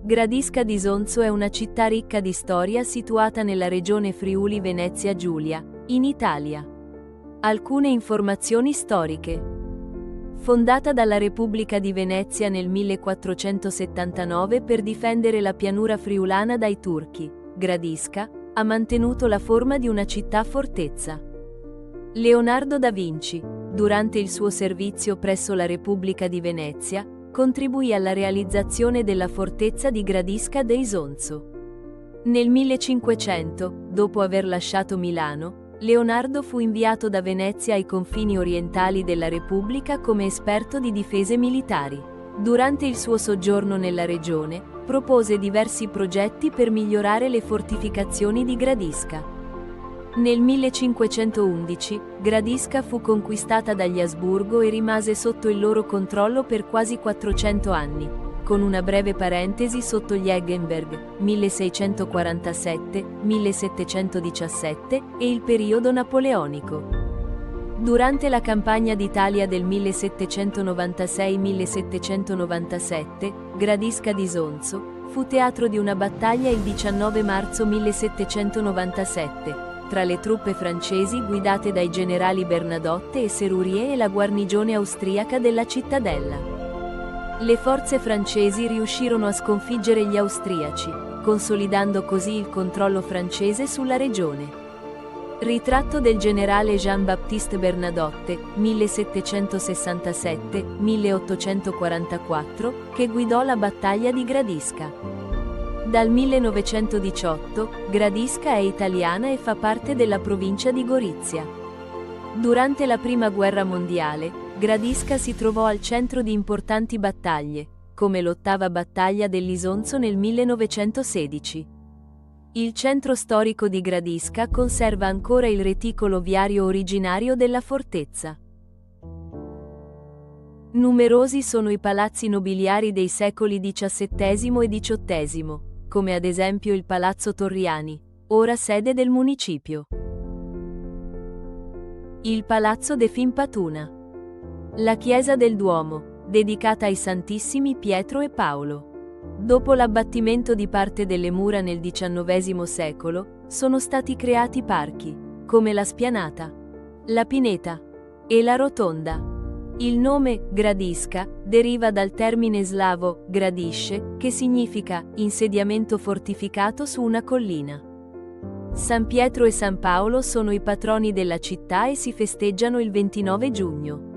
Gradisca d'Isonzo è una città ricca di storia situata nella regione Friuli-Venezia Giulia, in Italia. Alcune informazioni storiche. Fondata dalla Repubblica di Venezia nel 1479 per difendere la pianura friulana dai turchi, Gradisca ha mantenuto la forma di una città-fortezza. Leonardo da Vinci, durante il suo servizio presso la Repubblica di Venezia, contribuì alla realizzazione della fortezza di Gradisca d'Isonzo. Nel 1500, dopo aver lasciato Milano, Leonardo fu inviato da Venezia ai confini orientali della Repubblica come esperto di difese militari. Durante il suo soggiorno nella regione, propose diversi progetti per migliorare le fortificazioni di Gradisca. Nel 1511, Gradisca fu conquistata dagli Asburgo e rimase sotto il loro controllo per quasi 400 anni, con una breve parentesi sotto gli Eggenberg, 1647-1717, e il periodo napoleonico. Durante la campagna d'Italia del 1796-1797, Gradisca d'Isonzo fu teatro di una battaglia il 19 marzo 1797. Tra le truppe francesi guidate dai generali Bernadotte e Serurier e la guarnigione austriaca della cittadella. Le forze francesi riuscirono a sconfiggere gli austriaci, consolidando così il controllo francese sulla regione. Ritratto del generale Jean-Baptiste Bernadotte, 1767-1844, che guidò la battaglia di Gradisca. Dal 1918, Gradisca è italiana e fa parte della provincia di Gorizia. Durante la Prima Guerra Mondiale, Gradisca si trovò al centro di importanti battaglie, come l'Ottava battaglia dell'Isonzo nel 1916. Il centro storico di Gradisca conserva ancora il reticolo viario originario della fortezza. Numerosi sono i palazzi nobiliari dei secoli XVII e XVIII, come ad esempio il Palazzo Torriani, ora sede del municipio. Il Palazzo de Fimpatuna. La chiesa del Duomo, dedicata ai Santissimi Pietro e Paolo. Dopo l'abbattimento di parte delle mura nel XIX secolo, sono stati creati parchi, come la Spianata, la Pineta e la Rotonda. Il nome Gradisca deriva dal termine slavo gradisce, che significa insediamento fortificato su una collina. San Pietro e San Paolo sono i patroni della città e si festeggiano il 29 giugno.